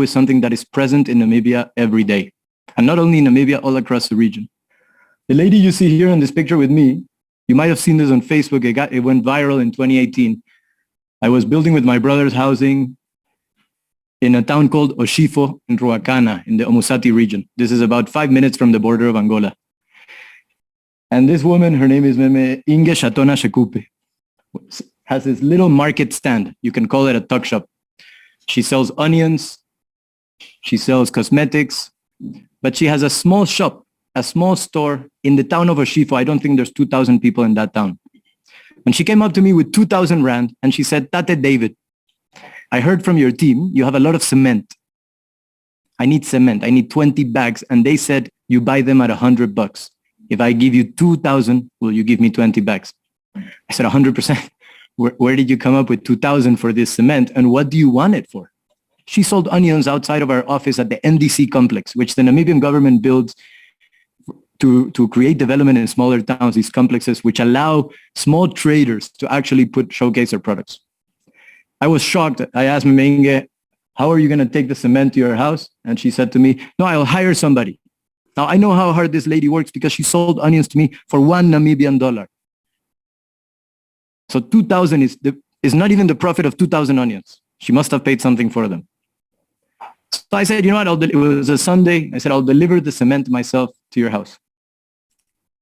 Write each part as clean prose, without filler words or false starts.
is something that is present in Namibia every day. And not only in Namibia, all across the region. The lady you see here in this picture with me, you might have seen this on Facebook. It went viral in 2018. I was building with my brother's housing in a town called Oshifo in Ruacana in the Omusati region. This is about 5 minutes from the border of Angola. And this woman, her name is Meme Inge Shatona Shekupe, has this little market stand. You can call it a tuck shop. She sells onions, she sells cosmetics, but she has a small shop, a small store in the town of Oshifo. I don't think there's 2,000 people in that town. And she came up to me with 2,000 rand and she said, Tate David, I heard from your team, you have a lot of cement. I need cement. I need 20 bags. And they said, you buy them at $100. If I give you 2,000, will you give me 20 bags? I said, 100%. Where did you come up with 2,000 for this cement? And what do you want it for? She sold onions outside of our office at the NDC complex, which the Namibian government builds to create development in smaller towns, these complexes, which allow small traders to actually showcase their products. I was shocked. I asked Menge, how are you going to take the cement to your house? And she said to me, no, I'll hire somebody. Now, I know how hard this lady works because she sold onions to me for $1 Namibian. So 2,000 is not even the profit of 2,000 onions. She must have paid something for them. So I said, you know what, it was a Sunday. I said, I'll deliver the cement myself to your house.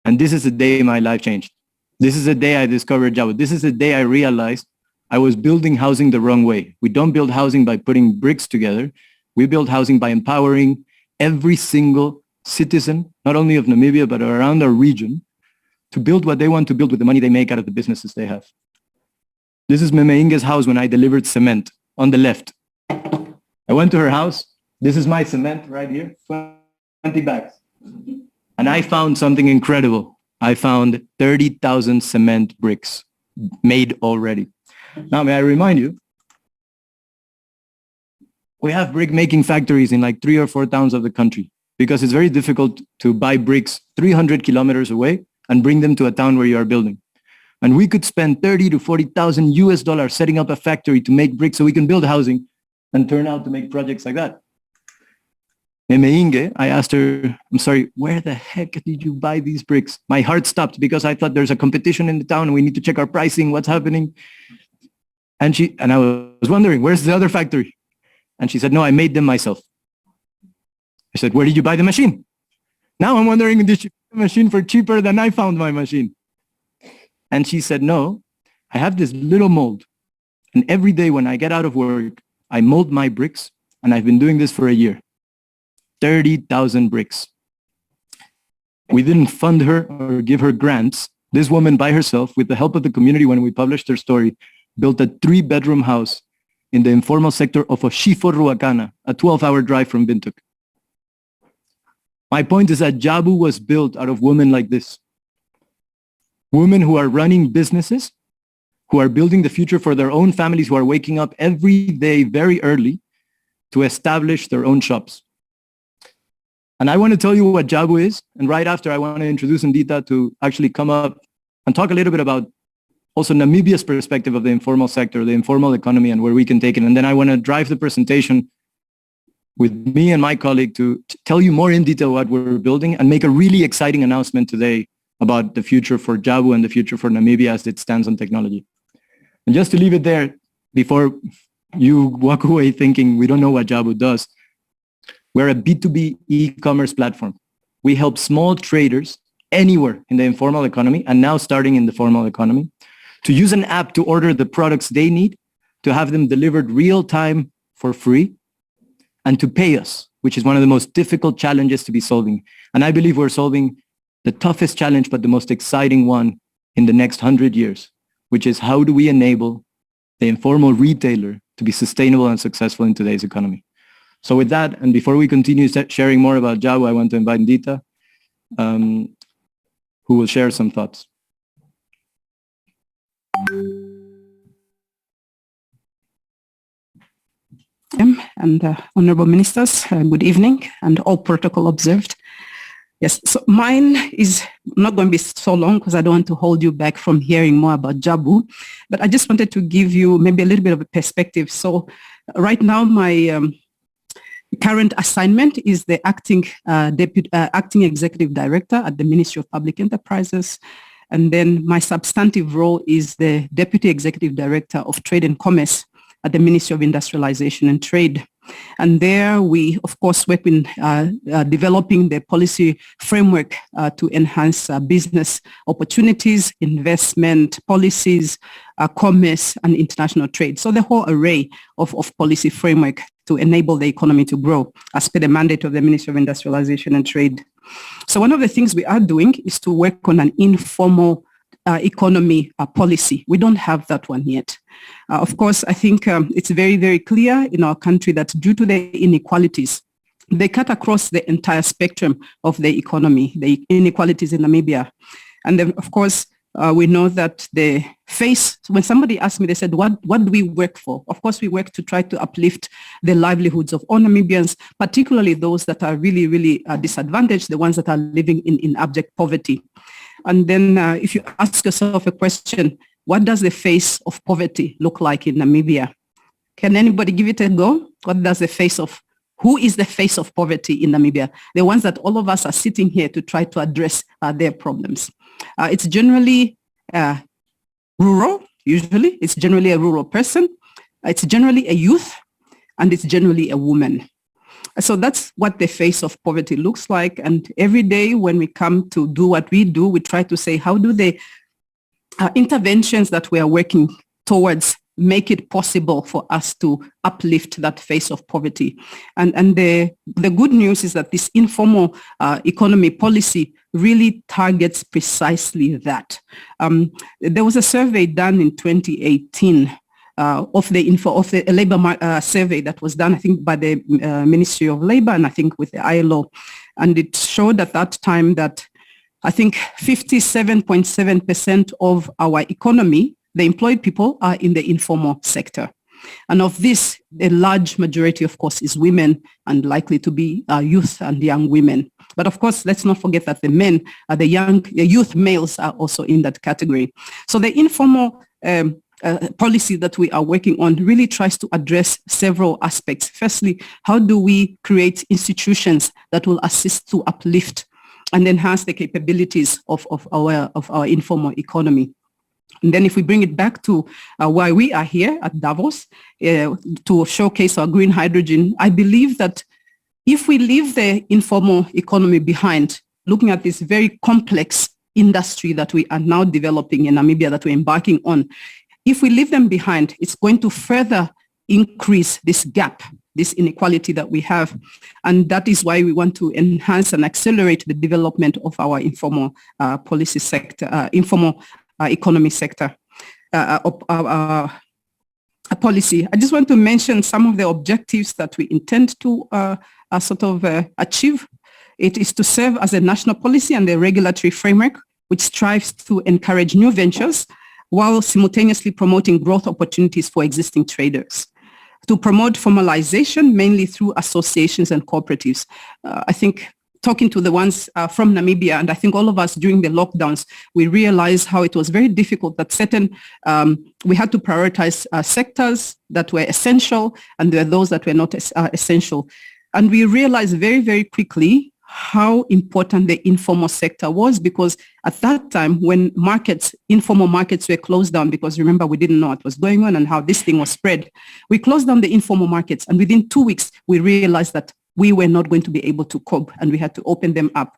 And this is the day my life changed. This is the day I discovered Jabu. This is the day I realized I was building housing the wrong way. We don't build housing by putting bricks together. We build housing by empowering every single citizen, not only of Namibia, but around our region, to build what they want to build with the money they make out of the businesses they have. This is Meme Inge's house when I delivered cement on the left. I went to her house. This is my cement right here, 20 bags. And I found something incredible. I found 30,000 cement bricks made already. Now, may I remind you, we have brick making factories in like 3 or 4 towns of the country because it's very difficult to buy bricks 300 kilometers away and bring them to a town where you are building. And we could spend 30 to 40,000 US dollars setting up a factory to make bricks so we can build housing and turn out to make projects like that. Meme Inge, I asked her, I'm sorry, where the heck did you buy these bricks? My heart stopped because I thought there's a competition in the town and we need to check our pricing, what's happening. And I was wondering, where's the other factory? And she said, no, I made them myself. I said, where did you buy the machine? Now I'm wondering, did she buy the machine for cheaper than I found my machine? And she said, no, I have this little mold. And every day when I get out of work, I mold my bricks. And I've been doing this for a year. 30,000 bricks. We didn't fund her or give her grants. This woman by herself, with the help of the community when we published her story, built a 3-bedroom house in the informal sector of Oshifo Ruacana, a 12-hour drive from Windhoek. My point is that Jabu was built out of women like this. Women who are running businesses, who are building the future for their own families, who are waking up every day very early to establish their own shops. And I want to tell you what Jabu is. And right after, I want to introduce Ndiitah to actually come up and talk a little bit about also Namibia's perspective of the informal sector, the informal economy, and where we can take it. And then I want to drive the presentation with me and my colleague to tell you more in detail what we're building and make a really exciting announcement today about the future for Jabu and the future for Namibia as it stands on technology. And just to leave it there, before you walk away thinking we don't know what Jabu does, we're a B2B e-commerce platform. We help small traders anywhere in the informal economy and now starting in the formal economy to use an app to order the products they need, to have them delivered real time for free, and to pay us, which is one of the most difficult challenges to be solving. And I believe we're solving the toughest challenge, but the most exciting one in the next 100 years, which is how do we enable the informal retailer to be sustainable and successful in today's economy. So with that, and before we continue sharing more about Jabu, I want to invite Ndiitah, who will share some thoughts. And honorable ministers, good evening, and all protocol observed. Yes, so mine is not going to be so long because I don't want to hold you back from hearing more about Jabu, but I just wanted to give you maybe a little bit of a perspective. So right now, my current assignment is the acting executive director at the Ministry of Public Enterprises. And then my substantive role is the deputy executive director of Trade and Commerce at the Ministry of Industrialization and Trade. And there we, of course, work in developing the policy framework to enhance business opportunities, investment policies, commerce, and international trade. So the whole array of policy framework to enable the economy to grow as per the mandate of the Ministry of Industrialization and Trade. So one of the things we are doing is to work on an informal economy policy. We don't have that one yet. Of course, I think it's very, very clear in our country that due to the inequalities, they cut across the entire spectrum of the economy, the inequalities in Namibia. And then, of course, we know that the face, when somebody asked me, they said, what do we work for? Of course, we work to try to uplift the livelihoods of all Namibians, particularly those that are really, really disadvantaged, the ones that are living in abject poverty. And then if you ask yourself a question, what does the face of poverty look like in Namibia? Can anybody give it a go? What does the face of, who is the face of poverty in Namibia? The ones that all of us are sitting here to try to address their problems. It's generally rural, usually. It's generally a rural person. It's generally a youth, and it's generally a woman. So that's what the face of poverty looks like. And every day when we come to do what we do, we try to say, how do the interventions that we are working towards make it possible for us to uplift that face of poverty? And the good news is that this informal economy policy really targets precisely that. There was a survey done in 2018 of the labor survey that was done, I think, by the Ministry of Labor and I think with the ILO. And it showed at that time that I think 57.7% of our economy, the employed people, are in the informal sector. And of this, a large majority, of course, is women and likely to be youth and young women. But of course, let's not forget that the men, the youth males are also in that category. So the informal policy that we are working on really tries to address several aspects. Firstly, how do we create institutions that will assist to uplift and enhance the capabilities of our informal economy? And then if we bring it back to why we are here at Davos to showcase our green hydrogen, I believe that if we leave the informal economy behind, looking at this very complex industry that we are now developing in Namibia, that we're embarking on, if we leave them behind, it's going to further increase this gap, this inequality that we have. And that is why we want to enhance and accelerate the development of our informal policy sector, informal economy sector policy. I just want to mention some of the objectives that we intend to achieve. It is to serve as a national policy and a regulatory framework which strives to encourage new ventures while simultaneously promoting growth opportunities for existing traders. To promote formalization, mainly through associations and cooperatives. I think talking to the ones from Namibia, and I think all of us during the lockdowns, we realized how it was very difficult that we had to prioritize sectors that were essential, and there were those that were not essential. And we realized very, very quickly how important the informal sector was, because at that time when informal markets were closed down, because remember, we didn't know what was going on and how this thing was spread, we closed down the informal markets. And within 2 weeks, we realized that we were not going to be able to cope and we had to open them up.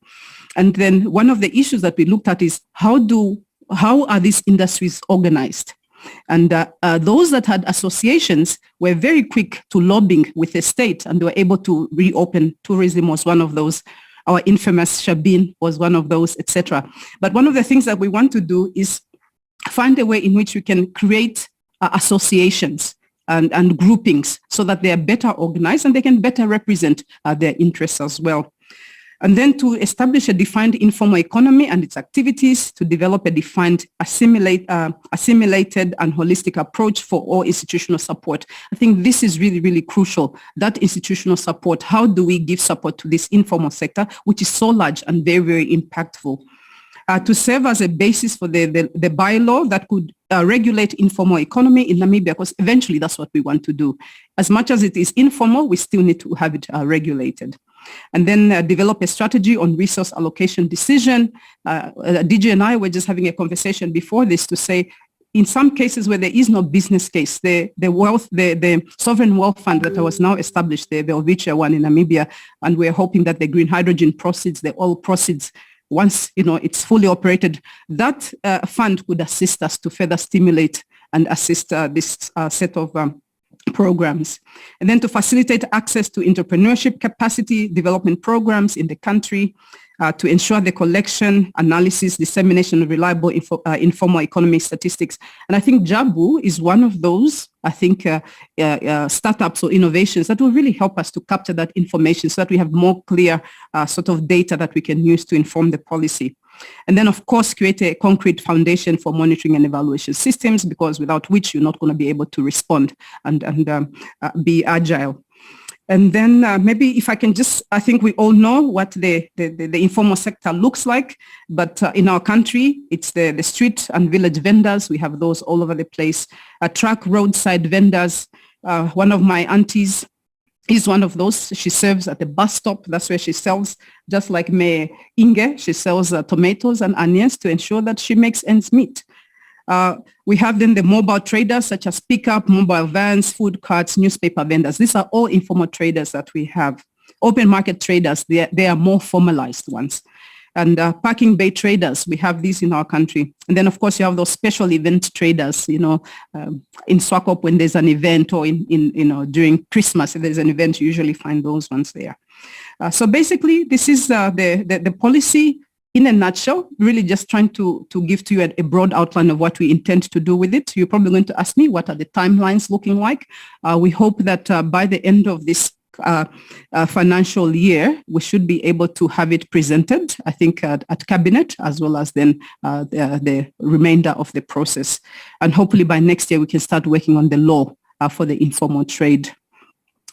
And then one of the issues that we looked at is how are these industries organized? And those that had associations were very quick to lobbying with the state, and they were able to reopen. Tourism was one of those. Our infamous Shabin was one of those, etc. But one of the things that we want to do is find a way in which we can create associations and groupings so that they are better organized and they can better represent their interests as well. And then to establish a defined informal economy and its activities, to develop a defined assimilated and holistic approach for all institutional support. I think this is really, really crucial, that institutional support. How do we give support to this informal sector, which is so large and very, very impactful? To serve as a basis for the bylaw that could regulate informal economy in Namibia, because eventually that's what we want to do. As much as it is informal, we still need to have it regulated. And then develop a strategy on resource allocation decision. DJ and I were just having a conversation before this to say, in some cases where there is no business case, the sovereign wealth fund that was now established, the Welwitschia one in Namibia, and we're hoping that the green hydrogen proceeds, the oil proceeds, once it's fully operated, that fund could assist us to further stimulate and assist this set of programs. And then to facilitate access to entrepreneurship capacity development programs in the country, to ensure the collection, analysis, dissemination of reliable informal economy statistics. And I think Jabu is one of those, startups or innovations that will really help us to capture that information so that we have more clear sort of data that we can use to inform the policy. And then, of course, create a concrete foundation for monitoring and evaluation systems, because without which you're not going to be able to respond and be agile. And then maybe if I can just, I think we all know what the informal sector looks like, but in our country, it's the street and village vendors. We have those all over the place. Truck roadside vendors. One of my aunties is one of those. She serves at the bus stop. That's where she sells, just like May Inge, she sells tomatoes and onions to ensure that she makes ends meet. We have then the mobile traders such as pickup, mobile vans, food carts, newspaper vendors. These are all informal traders that we have. Open market traders, they are more formalized ones. And parking bay traders, we have these in our country. And then, of course, you have those special event traders, in Swakop when there's an event, or during Christmas, if there's an event, you usually find those ones there. So basically, this is the policy in a nutshell, really just trying to give to you a broad outline of what we intend to do with it. You're probably going to ask me, what are the timelines looking like? We hope that by the end of this financial year, we should be able to have it presented, I think, at Cabinet, as well as then the remainder of the process. And hopefully by next year, we can start working on the law for the informal trade.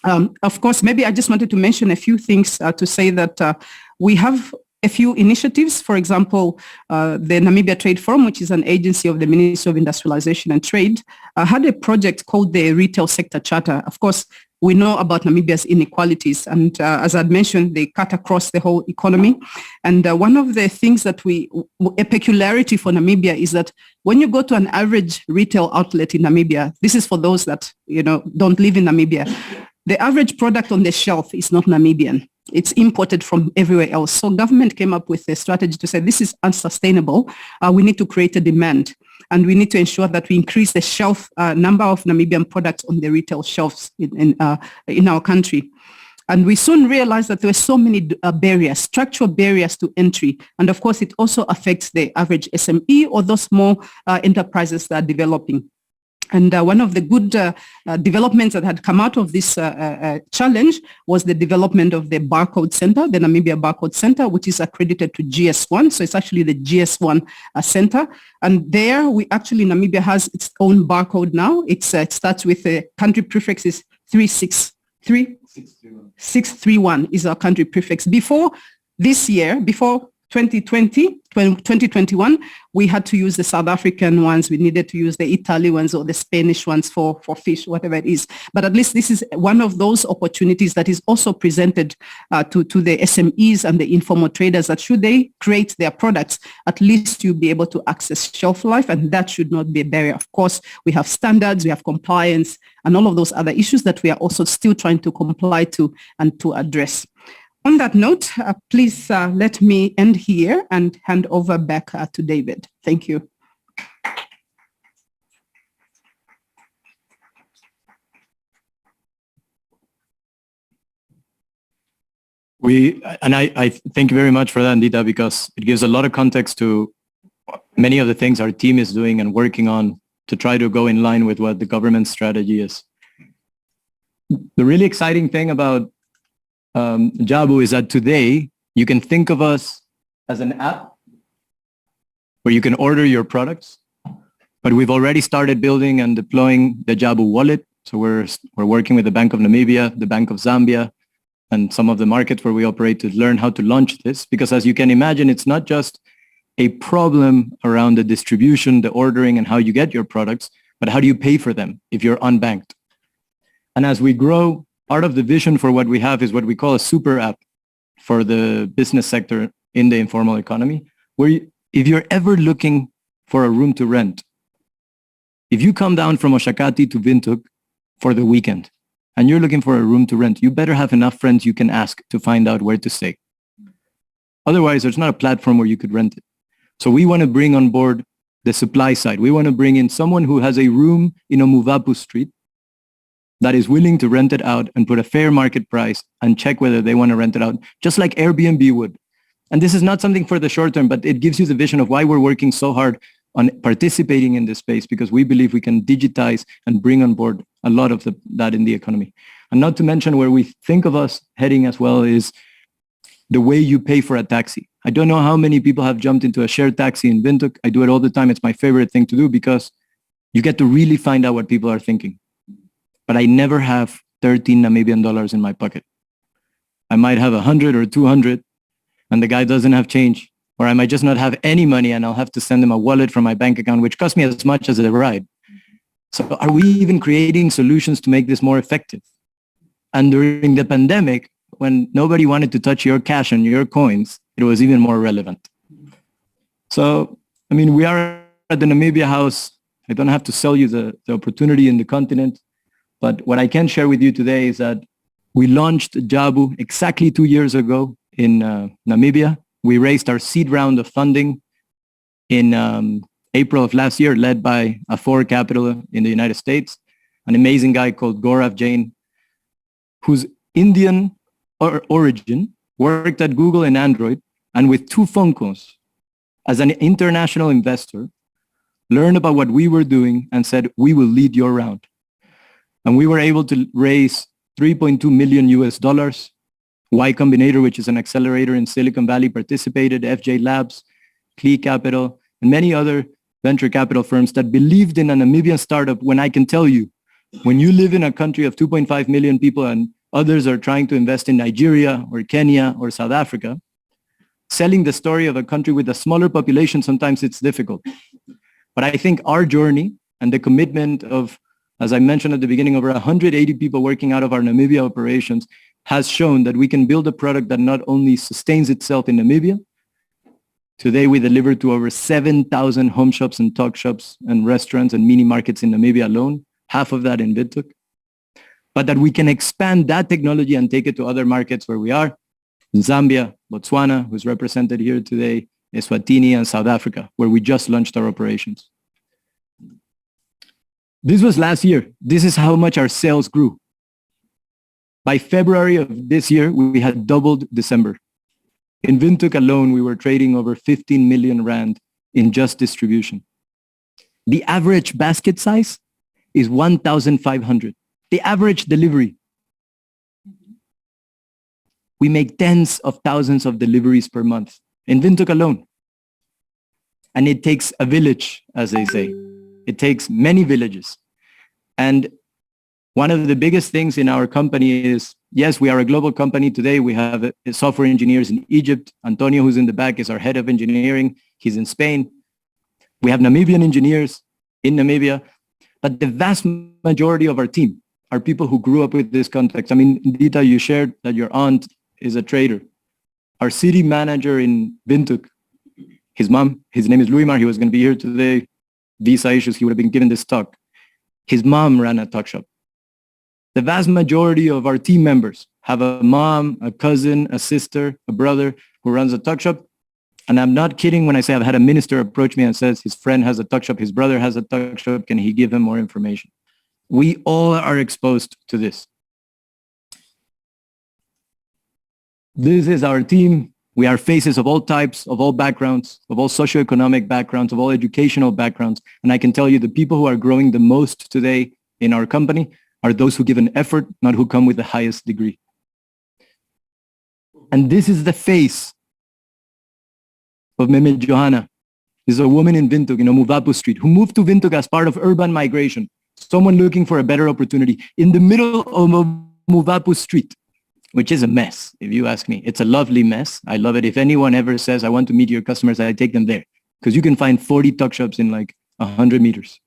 Of course, maybe I just wanted to mention a few things to say that we have a few initiatives. For example, the Namibia Trade Forum, which is an agency of the Ministry of Industrialization and Trade, had a project called the Retail Sector Charter. Of course, we know about Namibia's inequalities, and as I'd mentioned, they cut across the whole economy. And one of the things that a peculiarity for Namibia is that when you go to an average retail outlet in Namibia, this is for those that don't live in Namibia, the average product on the shelf is not Namibian. It's imported from everywhere else. So government came up with a strategy to say, this is unsustainable. We need to create a demand, and we need to ensure that we increase the shelf number of Namibian products on the retail shelves in our country. And we soon realized that there were so many barriers, structural barriers to entry. And of course, it also affects the average SME or those small enterprises that are developing. And one of the good developments that had come out of this challenge was the development of the Barcode Center, the Namibia Barcode Center, which is accredited to GS1. So it's actually the GS1 center. And there Namibia has its own barcode now. It starts with the country prefix is 631 is our country prefix. Before 2021, we had to use the South African ones. We needed to use the Italian ones or the Spanish ones for fish, whatever it is. But at least this is one of those opportunities that is also presented to the SMEs and the informal traders, that should they create their products, at least you'll be able to access shelf life, and that should not be a barrier. Of course, we have standards, we have compliance, and all of those other issues that we are also still trying to comply to and to address. On that note, please let me end here and hand over back to David. Thank you. I thank you very much for that, Ndiitah, because it gives a lot of context to many of the things our team is doing and working on to try to go in line with what the government strategy is. The really exciting thing about Jabu is that today you can think of us as an app where you can order your products, but we've already started building and deploying the Jabu wallet. So we're working with the Bank of Namibia, the Bank of Zambia, and some of the markets where we operate to learn how to launch this, because as you can imagine, it's not just a problem around the distribution, the ordering, and how you get your products, but how do you pay for them if you're unbanked? And as we grow, part of the vision for what we have is what we call a super app for the business sector in the informal economy, where if you're ever looking for a room to rent, if you come down from Oshakati to Windhoek for the weekend and you're looking for a room to rent, you better have enough friends you can ask to find out where to stay. Otherwise, there's not a platform where you could rent it. So we want to bring on board the supply side. We want to bring in someone who has a room in Omuvapu Street that is willing to rent it out and put a fair market price and check whether they want to rent it out, just like Airbnb would. And this is not something for the short term, but it gives you the vision of why we're working so hard on participating in this space, because we believe we can digitize and bring on board a lot of that in the economy. And not to mention where we think of us heading as well is the way you pay for a taxi. I don't know how many people have jumped into a shared taxi in Windhoek. I do it all the time. It's my favorite thing to do because you get to really find out what people are thinking. But I never have 13 Namibian dollars in my pocket. I might have 100 or 200 and the guy doesn't have change. Or I might just not have any money and I'll have to send him a wallet from my bank account, which costs me as much as a ride. So are we even creating solutions to make this more effective? And during the pandemic, when nobody wanted to touch your cash and your coins, it was even more relevant. So, I mean, we are at the Namibia House. I don't have to sell you the opportunity in the continent, but what I can share with you today is that we launched Jabu exactly 2 years ago in Namibia. We raised our seed round of funding in April of last year, led by Afor Capital in the United States, an amazing guy called Gaurav Jain, whose Indian origin, worked at Google and Android, and with 2 phone calls, as an international investor, learned about what we were doing and said, we will lead your round. And we were able to raise $3.2 million US. Y Combinator, which is an accelerator in Silicon Valley, participated, FJ Labs, Klee Capital, and many other venture capital firms that believed in a Namibian startup. When I can tell you, when you live in a country of 2.5 million people and others are trying to invest in Nigeria or Kenya or South Africa, selling the story of a country with a smaller population, sometimes it's difficult. But I think our journey and the commitment of, as I mentioned at the beginning, over 180 people working out of our Namibia operations has shown that we can build a product that not only sustains itself in Namibia. Today, we deliver to over 7,000 home shops and talk shops and restaurants and mini markets in Namibia alone, half of that in Windhoek. But that we can expand that technology and take it to other markets where we are, in Zambia, Botswana, who's represented here today, Eswatini, and South Africa, where we just launched our operations. This was last year. This is how much our sales grew. By February of this year, we had doubled December. In Windhoek alone, we were trading over 15 million rand in just distribution. The average basket size is 1,500. The average delivery. We make tens of thousands of deliveries per month in Windhoek alone. And it takes a village, as they say. It takes many villages. And one of the biggest things in our company is, yes, we are a global company today. We have software engineers in Egypt. Antonio, who's in the back, is our head of engineering. He's in Spain. We have Namibian engineers in Namibia. But the vast majority of our team are people who grew up with this context. I mean, Ndiitah, you shared that your aunt is a trader. Our city manager in Windhoek, his mom, his name is Luimar. He was going to be here today. Visa issues, he would have been given this talk. His mom ran a talk shop. The vast majority of our team members have a mom, a cousin, a sister, a brother who runs a tuck shop. And I'm not kidding when I say I've had a minister approach me and says his friend has a tuck shop, his brother has a tuck shop, can he give him more information? We all are exposed to this. This is our team. We are faces of all types, of all backgrounds, of all socioeconomic backgrounds, of all educational backgrounds. And I can tell you the people who are growing the most today in our company are those who give an effort, not who come with the highest degree. And this is the face of Meme Johanna. This is a woman in Windhoek, in Omuvapu Street, who moved to Windhoek as part of urban migration, someone looking for a better opportunity. In the middle of Omuvapu Street, which is a mess, if you ask me. It's a lovely mess. I love it. If anyone ever says, I want to meet your customers, I take them there, because you can find 40 tuck shops in like 100 meters.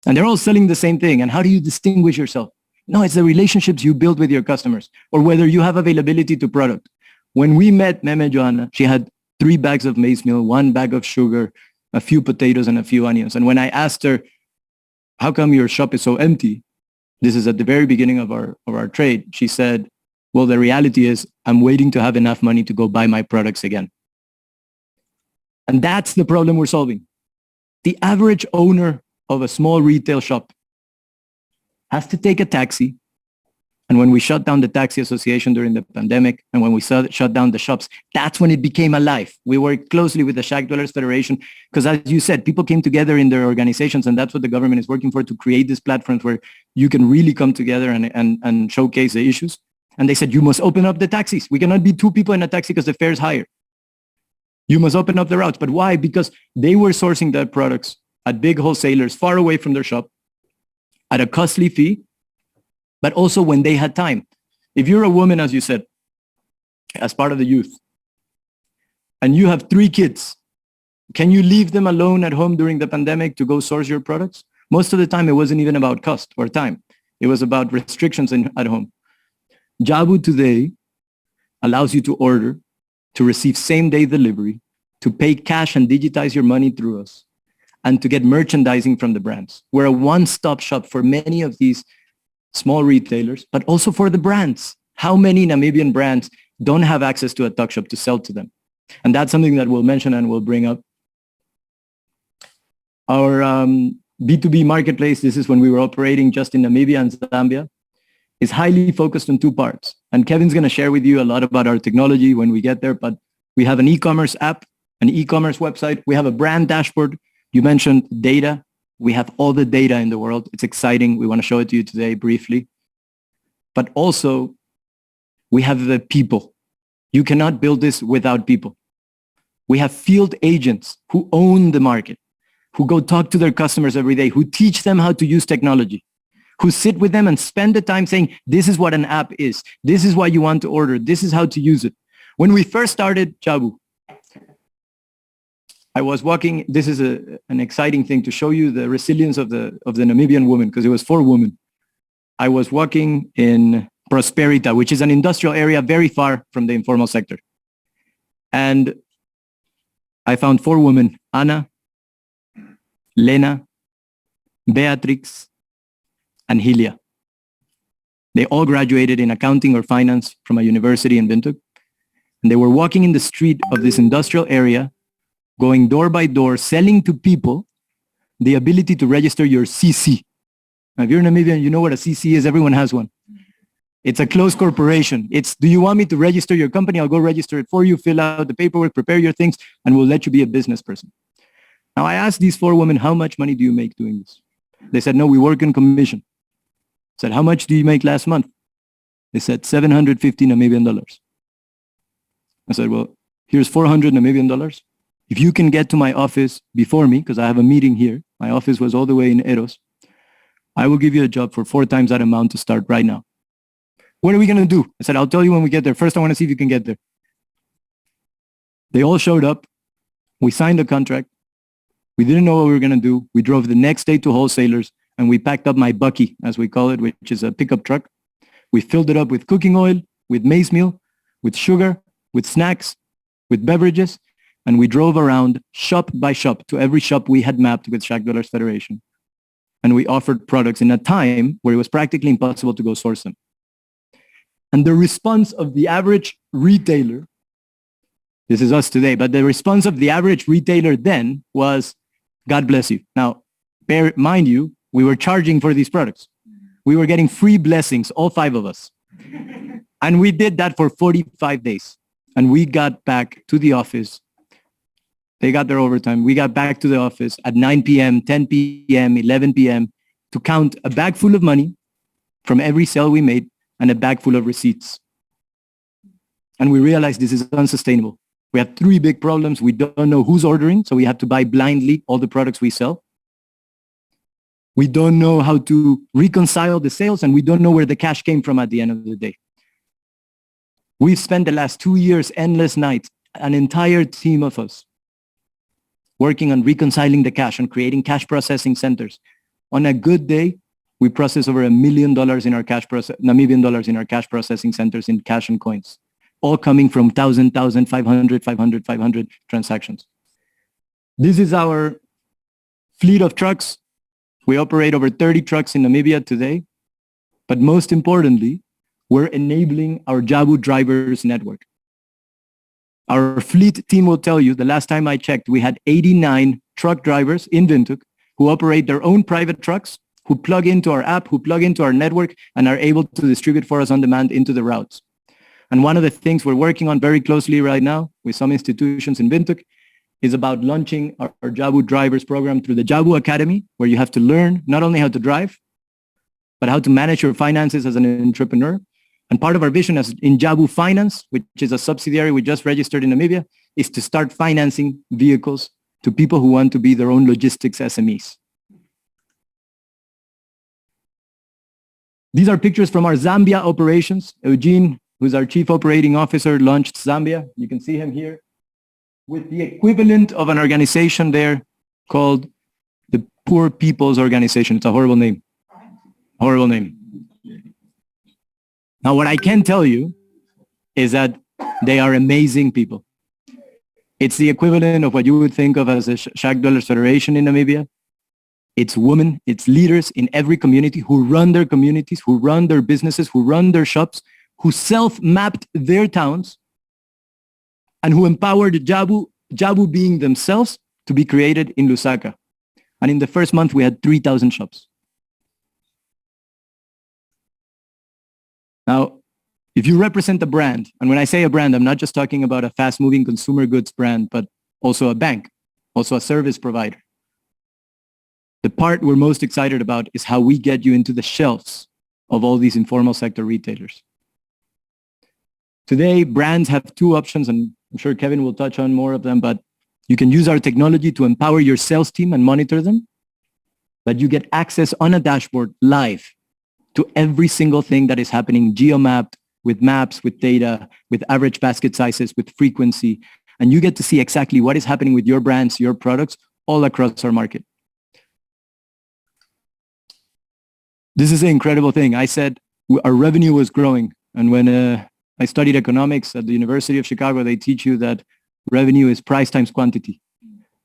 And they're all selling the same thing. And how do you distinguish yourself? No, it's the relationships you build with your customers, or whether you have availability to product. When we met Meme Joanna, she had 3 bags of maize meal, 1 bag of sugar, a few potatoes, and a few onions. And when I asked her, how come your shop is so empty? This is at the very beginning of our trade. She said, well, the reality is I'm waiting to have enough money to go buy my products again. And that's the problem we're solving. The average owner of a small retail shop has to take a taxi. And when we shut down the taxi association during the pandemic, and when we shut down the shops, that's when it became alive. We worked closely with the Shack Dwellers Federation, because as you said, people came together in their organizations, and that's what the government is working for, to create these platforms where you can really come together and showcase the issues. And they said, you must open up the taxis. We cannot be 2 people in a taxi because the fare is higher. You must open up the routes. But why? Because they were sourcing their products at big wholesalers far away from their shop at a costly fee, but also when they had time. If you're a woman, as you said, as part of the youth, and you have 3 kids, can you leave them alone at home during the pandemic to go source your products? Most of the time, it wasn't even about cost or time. It was about restrictions at home. Jabu today allows you to order, to receive same-day delivery, to pay cash and digitize your money through us, and to get merchandising from the brands. We're a one-stop shop for many of these small retailers, but also for the brands. How many Namibian brands don't have access to a tuck shop to sell to them? And that's something that we'll mention and we'll bring up. Our B2B marketplace, this is when we were operating just in Namibia and Zambia, is highly focused on 2 parts. And Kevin's going to share with you a lot about our technology when we get there, but we have an e-commerce app, an e-commerce website. We have a brand dashboard. You mentioned data. We have all the data in the world. It's exciting. We want to show it to you today briefly. But also, we have the people. You cannot build this without people. We have field agents who own the market, who go talk to their customers every day, who teach them how to use technology, who sit with them and spend the time saying, this is what an app is. This is why you want to order. This is how to use it. When we first started Jabu, I was walking. This is an exciting thing to show you the resilience of the Namibian woman, because it was 4 women. I was walking in Prosperita, which is an industrial area very far from the informal sector. And I found 4 women, Anna, Lena, Beatrix, and Hilia. They all graduated in accounting or finance from a university in Windhoek. And they were walking in the street of this industrial area, going door by door, selling to people the ability to register your CC. Now, if you're Namibian, you know what a CC is. Everyone has one. It's a closed corporation. It's, do you want me to register your company? I'll go register it for you, fill out the paperwork, prepare your things, and we'll let you be a business person. Now, I asked these 4 women, how much money do you make doing this? They said, no, we work in commission. I said, how much do you make last month? They said, 750 Namibian dollars. I said, well, here's 400 Namibian dollars. If you can get to my office before me, because I have a meeting here, my office was all the way in Eros, I will give you a job for 4 times that amount to start right now. What are we going to do? I said, I'll tell you when we get there. First, I want to see if you can get there. They all showed up. We signed a contract. We didn't know what we were going to do. We drove the next day to wholesalers, and we packed up my bucky, as we call it, which is a pickup truck. We filled it up with cooking oil, with maize meal, with sugar, with snacks, with beverages, and we drove around shop by shop to every shop we had mapped with Shack Dwellers Federation. And we offered products in a time where it was practically impossible to go source them. And the response of the average retailer, this is us today, but the response of the average retailer then was, God bless you. Now, mind you, we were charging for these products. We were getting free blessings, all 5 of us. And we did that for 45 days. And we got back to the office. They got their overtime. We got back to the office at 9 p.m., 10 p.m., 11 p.m. to count a bag full of money from every sale we made and a bag full of receipts. And we realized this is unsustainable. We have 3 big problems. We don't know who's ordering, so we have to buy blindly all the products we sell. We don't know how to reconcile the sales, and we don't know where the cash came from at the end of the day. We've spent the last 2 years, endless nights, an entire team of us, working on reconciling the cash and creating cash processing centers. On a good day, we process over $1 million in our Namibian dollars in our cash processing centers in cash and coins, all coming from 1,000, 500 transactions. This is our fleet of trucks. We operate over 30 trucks in Namibia today, but most importantly, we're enabling our Jabu drivers network. Our fleet team will tell you, the last time I checked, we had 89 truck drivers in Windhoek who operate their own private trucks, who plug into our app, who plug into our network, and are able to distribute for us on demand into the routes. And one of the things we're working on very closely right now with some institutions in Windhoek is about launching our Jabu drivers program through the Jabu Academy, where you have to learn not only how to drive, but how to manage your finances as an entrepreneur. And part of our vision as in Jabu Finance, which is a subsidiary we just registered in Namibia, is to start financing vehicles to people who want to be their own logistics SMEs. These are pictures from our Zambia operations. Eugene, who's our chief operating officer, launched Zambia. You can see him here with the equivalent of an organization there called the Poor People's Organization. It's a horrible name. Horrible name. Now, what I can tell you is that they are amazing people. It's the equivalent of what you would think of as a Shack Dwellers Federation in Namibia. It's women, it's leaders in every community who run their communities, who run their businesses, who run their shops, who self-mapped their towns, and who empowered Jabu being themselves to be created in Lusaka. And in the first month, we had 3,000 shops. Now, if you represent a brand, and when I say a brand, I'm not just talking about a fast-moving consumer goods brand, but also a bank, also a service provider. The part we're most excited about is how we get you into the shelves of all these informal sector retailers. Today, brands have two options, and I'm sure Kevin will touch on more of them, but you can use our technology to empower your sales team and monitor them, but you get access on a dashboard live to every single thing that is happening, geo-mapped, with maps, with data, with average basket sizes, with frequency, and you get to see exactly what is happening with your brands, your products, all across our market. This is an incredible thing. I said our revenue was growing, and when I studied economics at the University of Chicago, they teach you that revenue is price times quantity.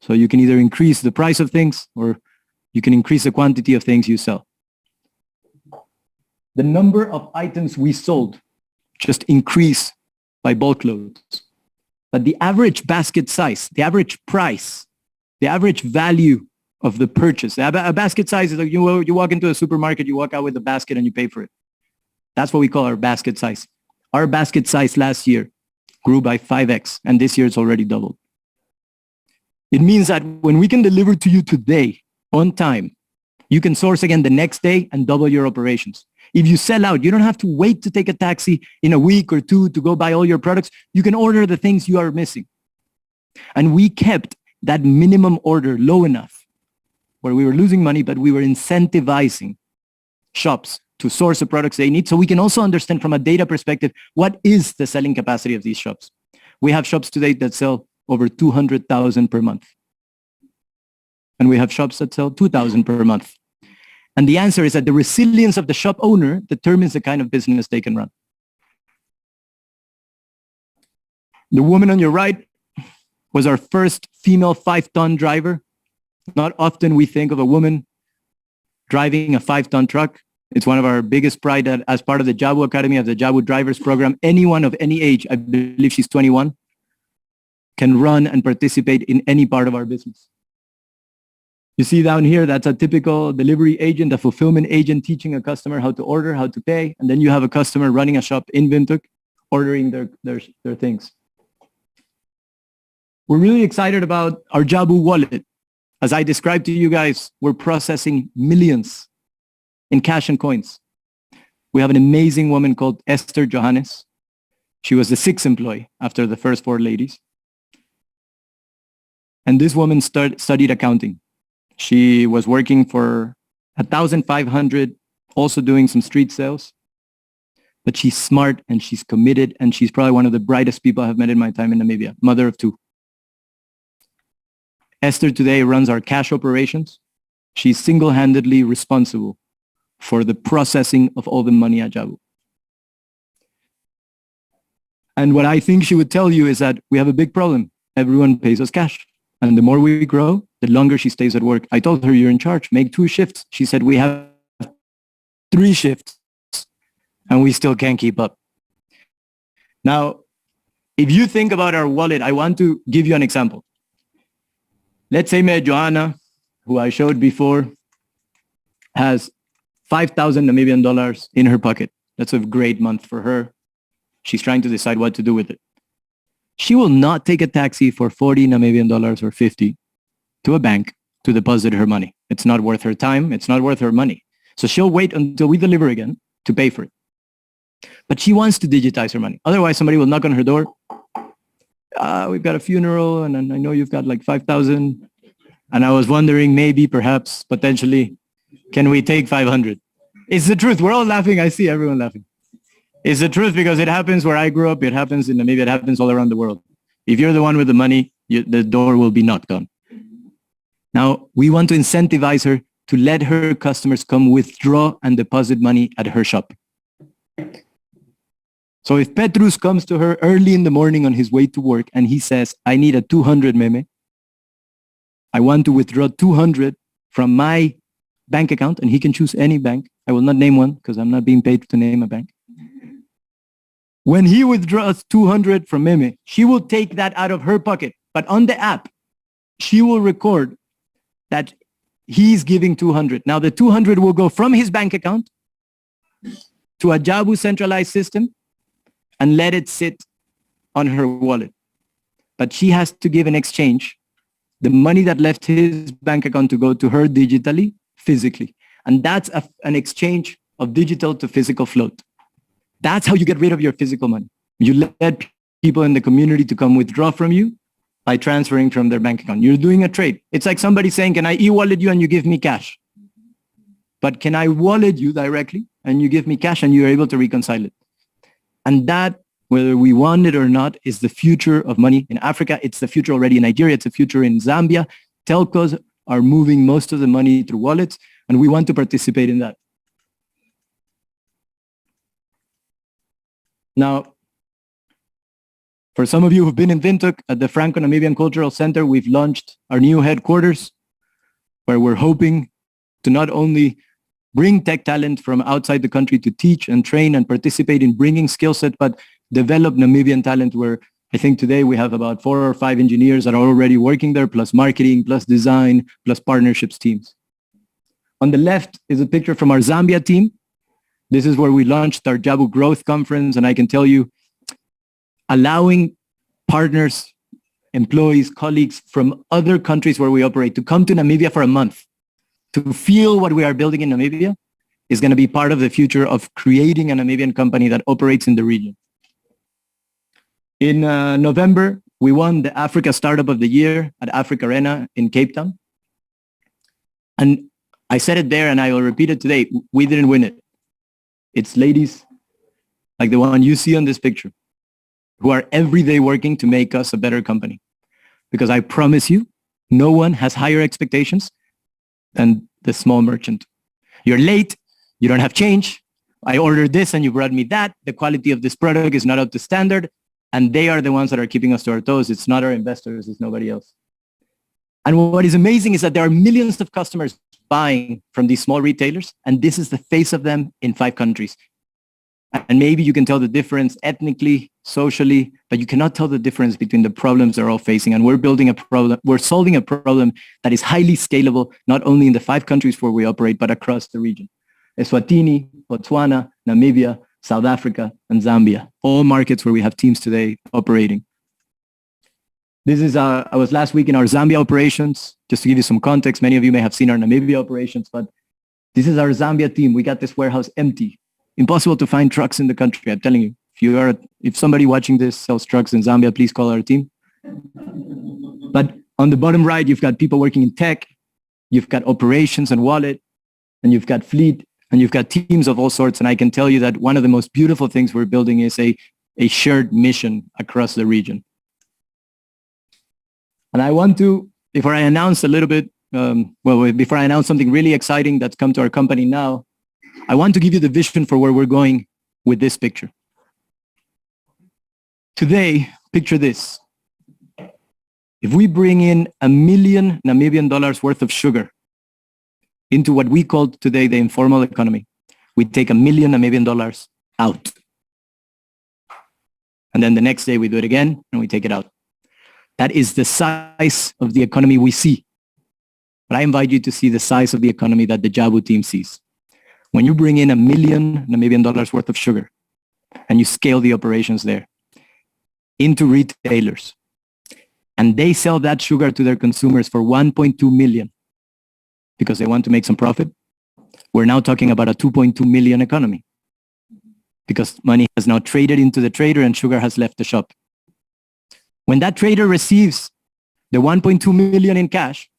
So you can either increase the price of things or you can increase the quantity of things you sell. The number of items we sold just increased by bulk loads. But the average basket size, the average price, the average value of the purchase, a basket size is like you walk into a supermarket, you walk out with a basket and you pay for it. That's what we call our basket size. Our basket size last year grew by 5x, and this year it's already doubled. It means that when we can deliver to you today on time, you can source again the next day and double your operations. If you sell out, you don't have to wait to take a taxi in a week or two to go buy all your products. You can order the things you are missing. And we kept that minimum order low enough where we were losing money, but we were incentivizing shops to source the products they need. So we can also understand from a data perspective, what is the selling capacity of these shops? We have shops today that sell over 200,000 per month. And we have shops that sell 2,000 per month. And the answer is that the resilience of the shop owner determines the kind of business they can run. The woman on your right was our first female 5-ton driver. Not often we think of a woman driving a 5-ton truck. It's one of our biggest pride that as part of the Jabu Academy of the Jabu Drivers Program, anyone of any age, I believe she's 21, can run and participate in any part of our business. You see down here, that's a typical delivery agent, a fulfillment agent teaching a customer how to order, how to pay. And then you have a customer running a shop in Windhoek, ordering their things. We're really excited about our Jabu wallet. As I described to you guys, we're processing millions in cash and coins. We have an amazing woman called Esther Johannes. She was the 6th employee after the first 4 ladies. And this woman studied accounting. She was working for 1,500, also doing some street sales. but she's smart and she's committed and she's probably one of the brightest people I've met in my time in Namibia, mother of two. Esther today runs our cash operations. She's single-handedly responsible for the processing of all the money at Jabu. And what I think she would tell you is that we have a big problem. Everyone pays us cash. And the more we grow, the longer she stays at work. I told her, you're in charge, make 2 shifts. She said, we have 3 shifts and we still can't keep up. Now, if you think about our wallet, I want to give you an example. Let's say Joanna, who I showed before, has 5,000 Namibian dollars in her pocket. That's a great month for her. She's trying to decide what to do with it. She will not take a taxi for 40 Namibian dollars or 50 to a bank to deposit her money. It's not worth her time. It's not worth her money. So she'll wait until we deliver again to pay for it. But she wants to digitize her money. Otherwise, somebody will knock on her door. We've got a funeral and I know you've got like 5,000. And I was wondering, maybe, perhaps, potentially, can we take 500? It's the truth. We're all laughing. I see everyone laughing. It's the truth because it happens where I grew up. It happens in Namibia. It happens all around the world. If you're the one with the money, the door will be knocked on. Now, we want to incentivize her to let her customers come withdraw and deposit money at her shop. So if Petrus comes to her early in the morning on his way to work and he says, I need a 200 meme, I want to withdraw 200 from my bank account, and he can choose any bank. I will not name one because I'm not being paid to name a bank. When he withdraws 200 from Meme, she will take that out of her pocket. But on the app, she will record that he's giving 200. Now the 200 will go from his bank account to a Jabu centralized system and let it sit on her wallet. But she has to give in exchange the money that left his bank account to go to her digitally, physically. And that's an exchange of digital to physical float. That's how you get rid of your physical money. You let people in the community to come withdraw from you by transferring from their bank account. You're doing a trade. It's like somebody saying, can I e-wallet you and you give me cash? But can I wallet you directly and you give me cash and you're able to reconcile it? And that, whether we want it or not, is the future of money in Africa. It's the future already in Nigeria. It's the future in Zambia. Telcos are moving most of the money through wallets, and we want to participate in that. Now, for some of you who've been in Windhoek at the Franco-Namibian Cultural Center, we've launched our new headquarters where we're hoping to not only bring tech talent from outside the country to teach and train and participate in bringing skill set, but develop Namibian talent where I think today we have about 4 or 5 engineers that are already working there, plus marketing, plus design, plus partnerships teams. On the left is a picture from our Zambia team. This is where we launched our Jabu Growth Conference, and I can tell you, allowing partners, employees, colleagues from other countries where we operate to come to Namibia for a month to feel what we are building in Namibia is going to be part of the future of creating a Namibian company that operates in the region. In November, we won the Africa Startup of the Year at Africa Arena in Cape Town. And I said it there and I will repeat it today. We didn't win it. It's ladies like the one you see on this picture who are every day working to make us a better company. Because I promise you, no one has higher expectations than the small merchant. You're late, you don't have change. I ordered this and you brought me that. The quality of this product is not up to standard. And they are the ones that are keeping us to our toes. It's not our investors, it's nobody else. And what is amazing is that there are millions of customers buying from these small retailers, and this is the face of them in 5 countries. And maybe you can tell the difference ethnically, socially, but you cannot tell the difference between the problems they're all facing. And we're building a problem, we're solving a problem that is highly scalable, not only in the 5 countries where we operate, but across the region. Eswatini, Botswana, Namibia, South Africa, and Zambia, all markets where we have teams today operating. This is, I was last week in our Zambia operations, just to give you some context. Many of you may have seen our Namibia operations, but this is our Zambia team. We got this warehouse empty. Impossible to find trucks in the country, I'm telling you. If somebody watching this sells trucks in Zambia, please call our team. But on the bottom right, you've got people working in tech, you've got operations and wallet, and you've got fleet and you've got teams of all sorts. And I can tell you that one of the most beautiful things we're building is a shared mission across the region. And I want to, before I announce a little bit, before I announce something really exciting that's come to our company now, I want to give you the vision for where we're going with this picture. Today, picture this. If we bring in $1 million Namibian worth of sugar into what we call today the informal economy, we take $1 million Namibian out. And then the next day we do it again and we take it out. That is the size of the economy we see. But I invite you to see the size of the economy that the Jabu team sees. When you bring in $1 million Namibian worth of sugar and you scale the operations there into retailers, and they sell that sugar to their consumers for 1.2 million because they want to make some profit, we're now talking about a 2.2 million economy because money has now traded into the trader and sugar has left the shop. When that trader receives the 1.2 million in cash,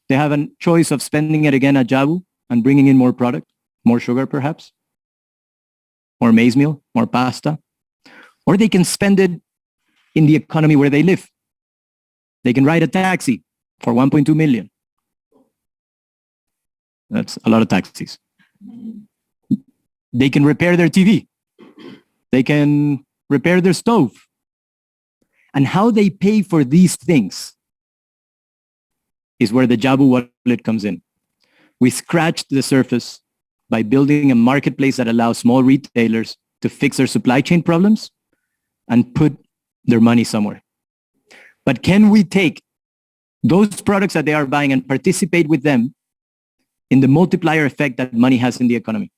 they have a choice of spending it again at Jabu and bringing in more product, more sugar perhaps, more maize meal, more pasta, or they can spend it in the economy where they live. They can ride a taxi for 1.2 million. That's a lot of taxis. They can repair their TV. They can repair their stove. And how they pay for these things is where the Jabu wallet comes in. We scratched the surface by building a marketplace that allows small retailers to fix their supply chain problems and put their money somewhere. But can we take those products that they are buying and participate with them in the multiplier effect that money has in the economy?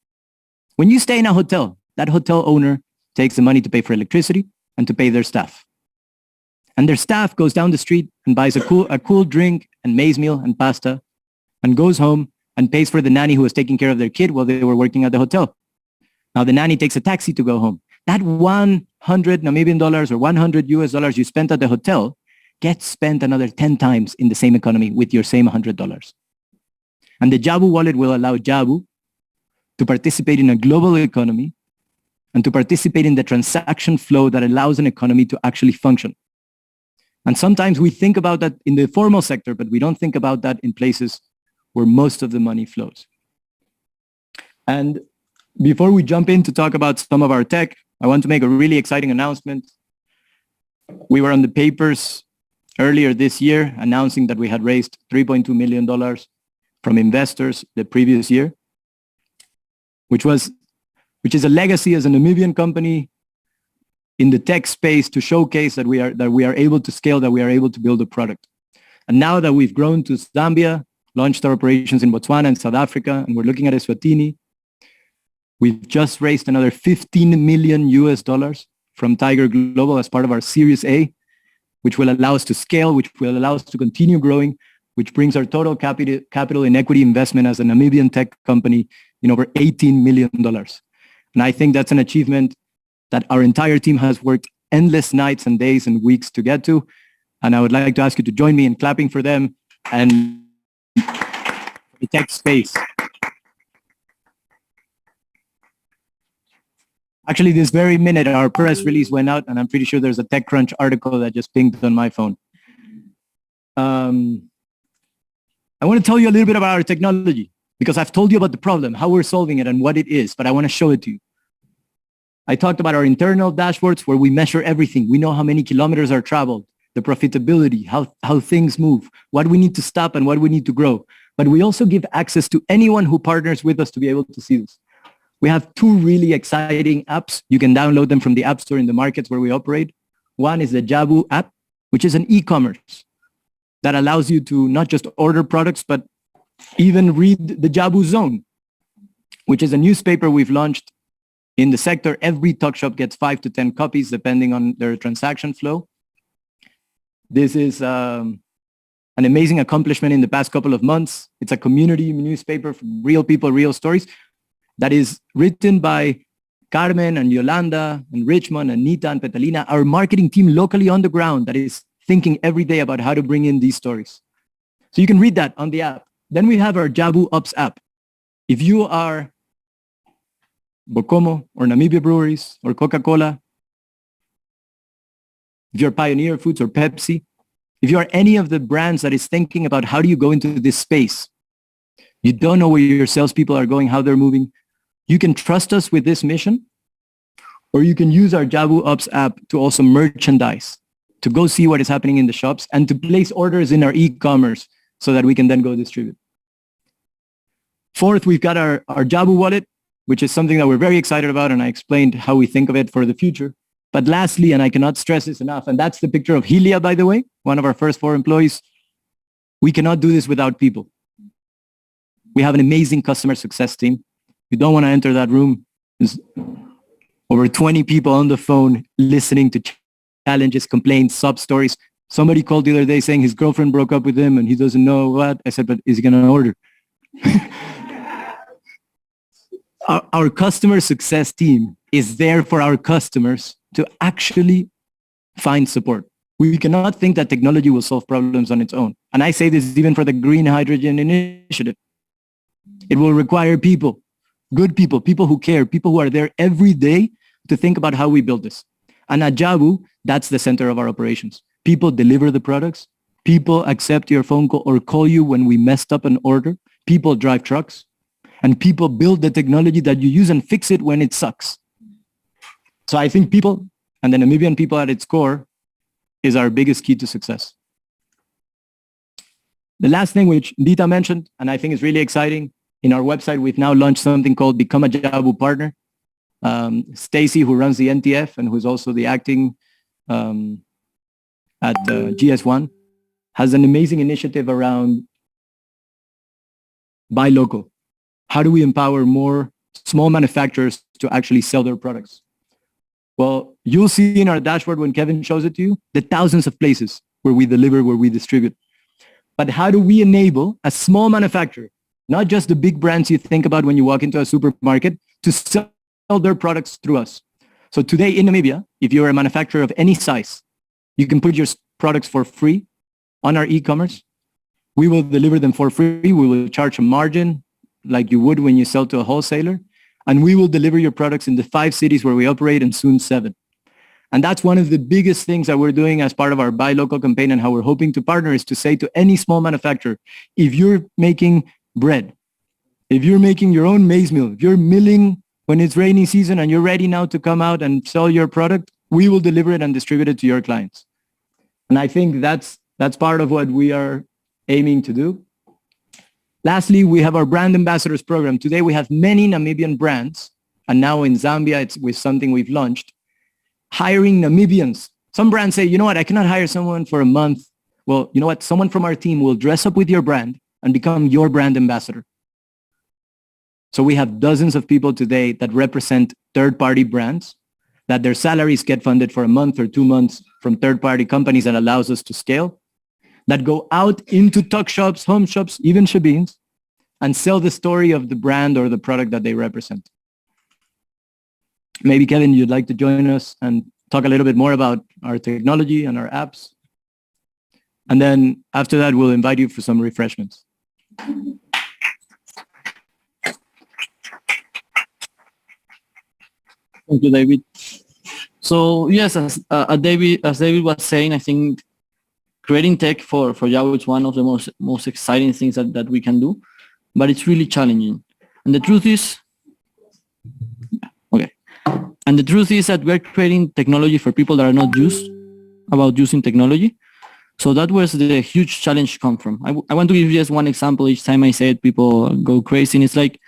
When you stay in a hotel, that hotel owner takes the money to pay for electricity and to pay their staff. And their staff goes down the street and buys a cool drink and maize meal and pasta and goes home and pays for the nanny who was taking care of their kid while they were working at the hotel. Now the nanny takes a taxi to go home. That 100 Namibian dollars or 100 US dollars you spent at the hotel gets spent another 10 times in the same economy with your same $100. And the Jabu wallet will allow Jabu to participate in a global economy and to participate in the transaction flow that allows an economy to actually function. And sometimes we think about that in the formal sector, but we don't think about that in places where most of the money flows. And before we jump in to talk about some of our tech, I want to make a really exciting announcement. We were on the papers earlier this year announcing that we had raised $3.2 million from investors the previous year, which is a legacy as a Namibian company in the tech space to showcase that we are able to scale, that we are able to build a product. And now that we've grown to Zambia, launched our operations in Botswana and South Africa, and we're looking at Eswatini, we've just raised another 15 million US dollars from Tiger Global as part of our Series A, which will allow us to scale, which will allow us to continue growing, which brings our total capital in equity investment as a Namibian tech company in over $18 million. And I think that's an achievement that our entire team has worked endless nights and days and weeks to get to. And I would like to ask you to join me in clapping for them and the tech space. Actually, this very minute, our press release went out, and I'm pretty sure there's a TechCrunch article that just pinged on my phone. I want to tell you a little bit about our technology, because I've told you about the problem, how we're solving it, and what it is, but I want to show it to you. I talked about our internal dashboards where we measure everything. We know how many kilometers are traveled, the profitability, how things move, what we need to stop and what we need to grow. But we also give access to anyone who partners with us to be able to see this. We have two really exciting apps. You can download them from the App Store in the markets where we operate. One is the Jabu app, which is an e-commerce that allows you to not just order products, but even read the Jabu Zone, which is a newspaper we've launched in the sector. Every talk shop gets 5 to 10 copies depending on their transaction flow. This is an amazing accomplishment in the past couple of months. It's a community newspaper from real people, real stories that is written by Carmen and Yolanda and Richmond and Nita and Petalina, our marketing team locally on the ground that is thinking every day about how to bring in these stories. So you can read that on the app. Then we have our Jabu Ops app, If you are Bokomo or Namibia Breweries or Coca-Cola, if you're Pioneer Foods or Pepsi, if you are any of the brands that is thinking about how do you go into this space, you don't know where your salespeople are going, how they're moving, you can trust us with this mission, or you can use our Jabu Ops app to also merchandise, to go see what is happening in the shops and to place orders in our e-commerce so that we can then go distribute. Fourth, we've got our Jabu wallet, which is something that we're very excited about, and I explained how we think of it for the future. But lastly, and I cannot stress this enough, and that's the picture of Helia, by the way, one of our first 4 employees, we cannot do this without people. We have an amazing customer success team. You don't want to enter that room. There's over 20 people on the phone listening to challenges, complaints, sub stories. Somebody called the other day saying his girlfriend broke up with him and he doesn't know what. I said, but is he going to order? Our customer success team is there for our customers to actually find support. We cannot think that technology will solve problems on its own. And I say this even for the green hydrogen initiative. It will require people, good people, people who care, people who are there every day to think about how we build this. And at Jabu, that's the center of our operations. People deliver the products. People accept your phone call or call you when we messed up an order. People drive trucks. And people build the technology that you use and fix it when it sucks. So I think people, and the Namibian people at its core, is our biggest key to success. The last thing which Ndiitah mentioned, and I think is really exciting, in our website, we've now launched something called Become a Jabu Partner. Stacy, who runs the NTF and who's also the acting at GS1, has an amazing initiative around buy local. How do we empower more small manufacturers to actually sell their products? Well, you'll see in our dashboard when Kevin shows it to you, the thousands of places where we deliver, where we distribute. But how do we enable a small manufacturer, not just the big brands you think about when you walk into a supermarket, to sell their products through us? So today in Namibia, if you're a manufacturer of any size, you can put your products for free on our e-commerce. We will deliver them for free. We will charge a margin like you would when you sell to a wholesaler. And we will deliver your products in the 5 cities where we operate and soon 7. And that's one of the biggest things that we're doing as part of our Buy Local campaign and how we're hoping to partner is to say to any small manufacturer, if you're making bread, if you're making your own maize meal, if you're milling when it's rainy season and you're ready now to come out and sell your product, we will deliver it and distribute it to your clients. And I think that's part of what we are aiming to do. Lastly, we have our brand ambassadors program. Today, we have many Namibian brands, and now in Zambia, it's with something we've launched, hiring Namibians. Some brands say, you know what, I cannot hire someone for a month. Well, you know what, someone from our team will dress up with your brand and become your brand ambassador. So we have dozens of people today that represent third-party brands, that their salaries get funded for a month or 2 months from third-party companies that allows us to scale, that go out into tuck shops, home shops, even shebeens, and sell the story of the brand or the product that they represent. Maybe, Kevin, you'd like to join us and talk a little bit more about our technology and our apps. And then after that, we'll invite you for some refreshments. Thank you, David. So yes, as David was saying, I think creating tech for Jabu is one of the most exciting things that we can do, but it's really challenging. And the truth is, that we're creating technology for people that are not used about using technology. So that was the huge challenge come from. I want to give you just one example. Each time I say it, people go crazy. And it's like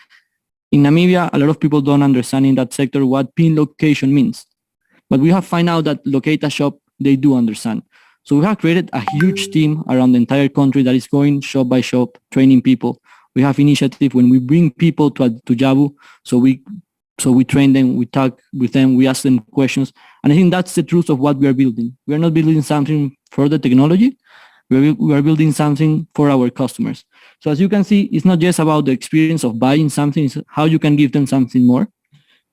in Namibia, a lot of people don't understand in that sector what pin location means. But we have found out that locate a shop, they do understand. So we have created a huge team around the entire country that is going shop by shop, training people. We have initiative when we bring people to Jabu, so we train them, we talk with them, we ask them questions. And I think that's the truth of what we are building. We are not building something for the technology. We are building something for our customers. So as you can see, it's not just about the experience of buying something, it's how you can give them something more.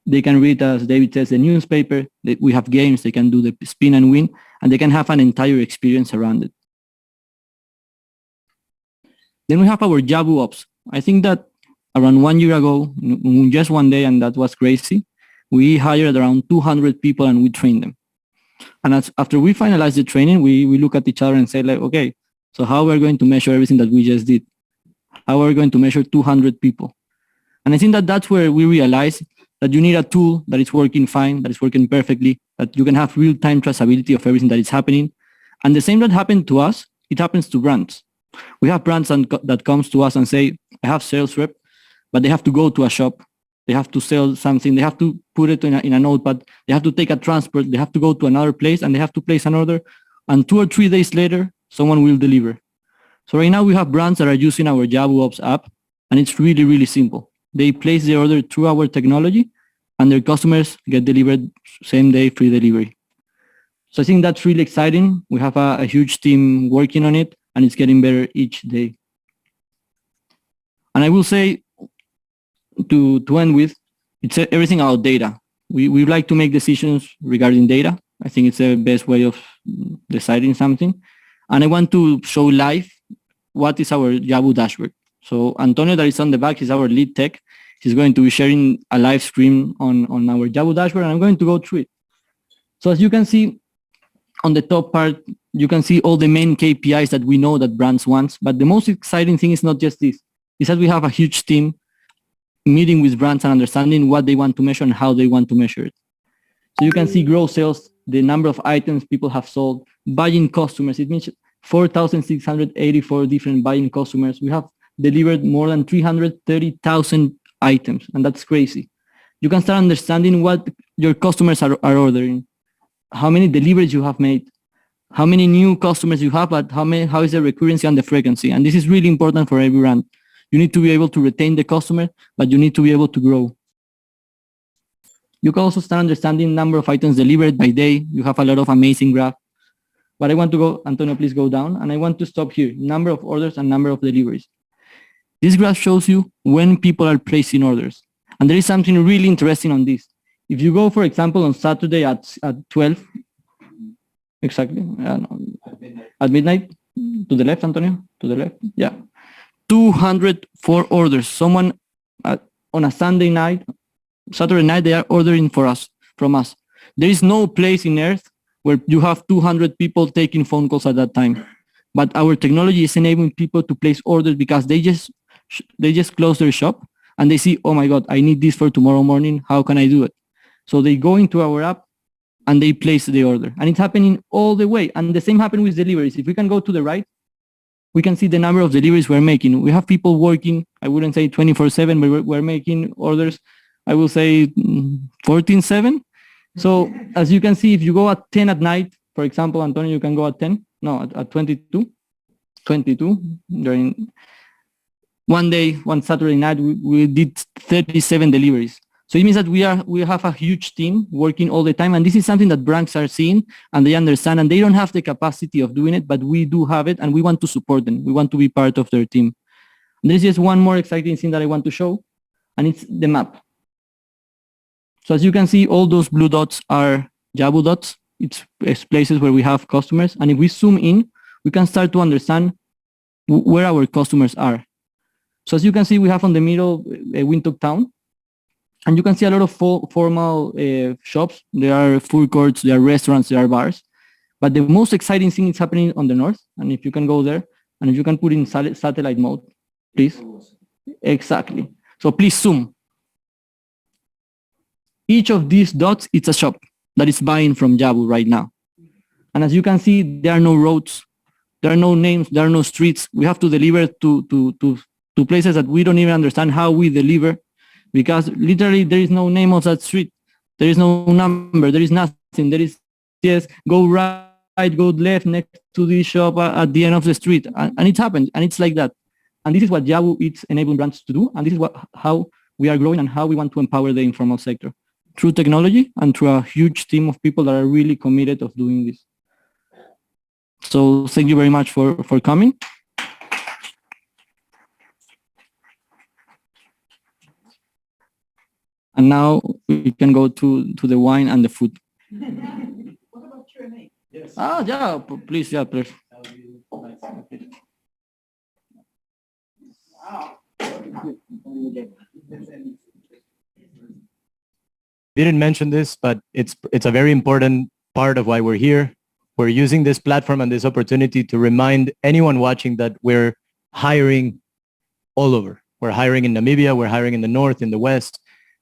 They can read, as David says, the newspaper. We have games. They can do the spin and win, and they can have an entire experience around it. Then we have our Jabu Ops. I think that around 1 year ago, just one day, and that was crazy, we hired around 200 people and we trained them. And after we finalized the training, we look at each other and say, like, okay, so how we're going to measure everything that we just did? How are we going to measure 200 people? And I think that that's where we realize that you need a tool that is working fine, that is working perfectly, that you can have real-time traceability of everything that is happening. And the same that happened to us, it happens to brands. We have brands that comes to us and say, I have sales rep, but they have to go to a shop. They have to sell something. They have to put it in a notepad. They have to take a transport. They have to go to another place and they have to place an order. And 2 or 3 days later, someone will deliver. So right now we have brands that are using our Jabu Ops app, and it's really, really simple. They place the order through our technology and their customers get delivered same day, free delivery. So I think that's really exciting. We have a huge team working on it and it's getting better each day. And I will say to end with, it's everything about data. We like to make decisions regarding data. I think it's the best way of deciding something. And I want to show live what is our Jabu dashboard. So Antonio that is on the back is our lead tech. He's going to be sharing a live stream on our Jabu dashboard, and I'm going to go through it. So as you can see on the top part, you can see all the main KPIs that we know that brands want. But the most exciting thing is not just this. It's that we have a huge team meeting with brands and understanding what they want to measure and how they want to measure it. So you can see gross sales, the number of items people have sold, buying customers. It means 4,684 different buying customers. We have delivered more than 330,000 items, and that's crazy. You can start understanding what your customers are ordering, how many deliveries you have made, how many new customers you have, but how is the recurrency and the frequency. And this is really important for every brand. You need to be able to retain the customer, but you need to be able to grow. You can also start understanding number of items delivered by day. You have a lot of amazing graphs. But I want to go, Antonio, please go down. And I want to stop here, number of orders and number of deliveries. This graph shows you when people are placing orders. And there is something really interesting on this. If you go, for example, on Saturday at 12, exactly, at midnight, to the left, Antonio, to the left, yeah. 204 orders. Someone on a Saturday night, they are ordering from us. There is no place in earth where you have 200 people taking phone calls at that time. But our technology is enabling people to place orders because they just close their shop and they see, oh my God, I need this for tomorrow morning. How can I do it? So they go into our app and they place the order. And it's happening all the way. And the same happened with deliveries. If we can go to the right, we can see the number of deliveries we're making. We have people working, I wouldn't say 24/7, but we're making orders, I will say 14/7. So as you can see, if you go at 10 at night, for example, Antonio, you can go at 10, no, at 22 during one day, one Saturday night, we did 37 deliveries. So it means that we have a huge team working all the time. And this is something that brands are seeing and they understand, and they don't have the capacity of doing it, but we do have it and we want to support them. We want to be part of their team. And there's just one more exciting thing that I want to show, and it's the map. So as you can see, all those blue dots are Jabu dots. It's places where we have customers. And if we zoom in, we can start to understand where our customers are. So as you can see, we have on the middle Windhoek Town. And you can see a lot of formal shops. There are food courts, there are restaurants, there are bars. But the most exciting thing is happening on the north. And if you can go there, and if you can put in satellite mode, please. Exactly. So please zoom. Each of these dots, it's a shop that is buying from Jabu right now. And as you can see, there are no roads, there are no names, there are no streets. We have to deliver to places that we don't even understand how we deliver, because literally there is no name of that street. There is no number, there is nothing. There is just go right, go left next to this shop at the end of the street. And it happened, and it's like that. And this is what Jabu is enabling brands to do. And this is how we are growing and how we want to empower the informal sector. Through technology and through a huge team of people that are really committed of doing this. So thank you very much for coming. And now we can go to the wine and the food. What about Q&A? Yes. Yeah, please, yeah, please. Wow. didn't mention this, but it's a very important part of why we're here. We're using this platform and this opportunity to remind anyone watching that we're hiring all over. We're hiring in Namibia, we're hiring in the north, in the west.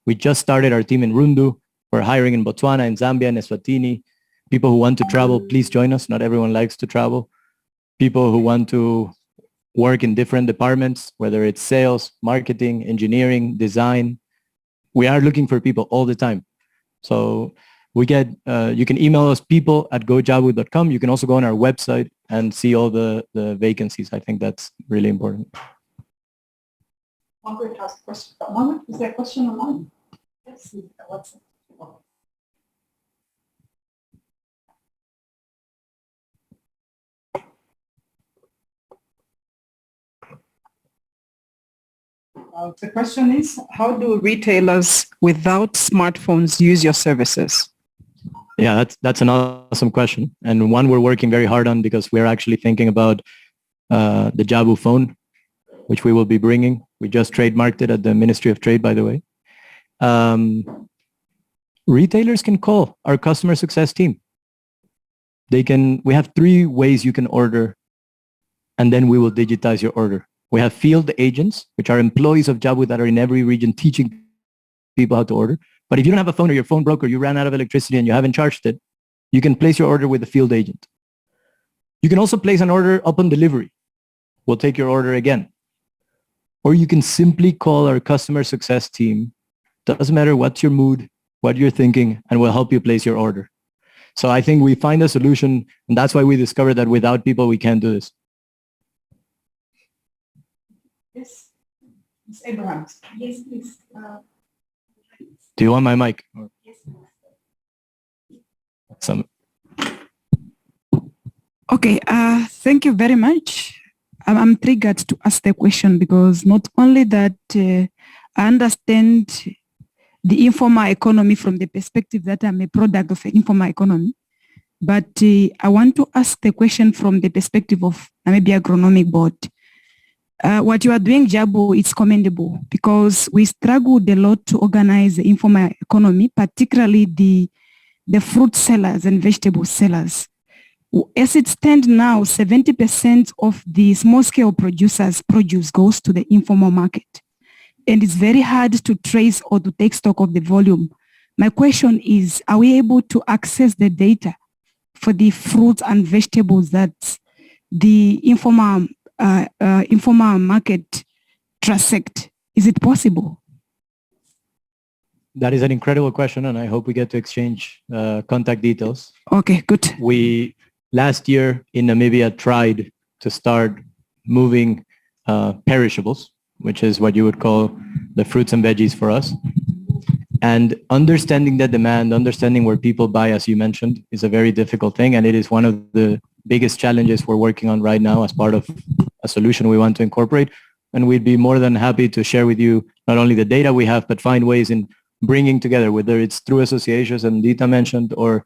We just started our team in Rundu. We're hiring in Botswana, in Zambia, in Eswatini. People who want to travel, please join us. Not everyone likes to travel. People who want to work in different departments, whether it's sales, marketing, engineering, design. We are looking for people all the time. So we get, you can email us people@gojabu.com. You can also go on our website and see all the vacancies. I think that's really important. Margaret has a question. Margaret, is there a question online? Yes, what's it? The question is, how do retailers without smartphones use your services? Yeah, that's an awesome question, and one we're working very hard on because we're actually thinking about the Jabu phone, which we will be bringing. We just trademarked it at the Ministry of Trade, by the way. Retailers can call our customer success team. We have 3 ways you can order, and then we will digitize your order. We have field agents, which are employees of Jabu that are in every region teaching people how to order. But if you don't have a phone or your phone broke or you ran out of electricity and you haven't charged it, you can place your order with the field agent. You can also place an order upon delivery. We'll take your order again. Or you can simply call our customer success team. Doesn't matter what's your mood, what you're thinking, and we'll help you place your order. So I think we find a solution, and that's why we discovered that without people, we can't do this. Yes, Ms. Abraham. Yes, please. Do you want my mic? Yes. Okay, thank you very much. I'm triggered to ask the question because not only that I understand the informal economy from the perspective that I'm a product of an informal economy, but I want to ask the question from the perspective of Namibia Agronomic Board. What you are doing, Jabu, it's commendable because we struggled a lot to organize the informal economy, particularly the fruit sellers and vegetable sellers. As it stands now, 70% of the small-scale producers' produce goes to the informal market. And it's very hard to trace or to take stock of the volume. My question is, are we able to access the data for the fruits and vegetables that the informal market transect? Is it possible? That is an incredible question, and I hope we get to exchange contact details. Okay, good. We, last year in Namibia, tried to start moving perishables, which is what you would call the fruits and veggies for us. And understanding the demand, understanding where people buy, as you mentioned, is a very difficult thing. And it is one of the biggest challenges we're working on right now as part of a solution we want to incorporate. And we'd be more than happy to share with you not only the data we have, but find ways in bringing together, whether it's through associations, and Ndiitah mentioned, or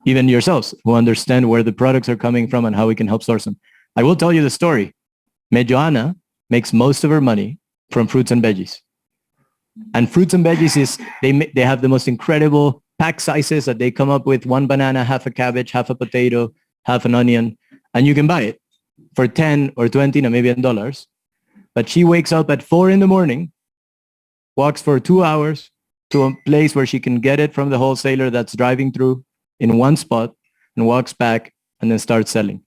even yourselves who understand where the products are coming from and how we can help source them. I will tell you the story. Mejoana makes most of her money from fruits and veggies. And fruits and veggies is, they have the most incredible pack sizes that they come up with: 1 banana, half a cabbage, half a potato, half an onion, and you can buy it for 10 or 20 Namibian dollars. But she wakes up at 4 in the morning, walks for 2 hours to a place where she can get it from the wholesaler that's driving through in one spot, and walks back and then starts selling.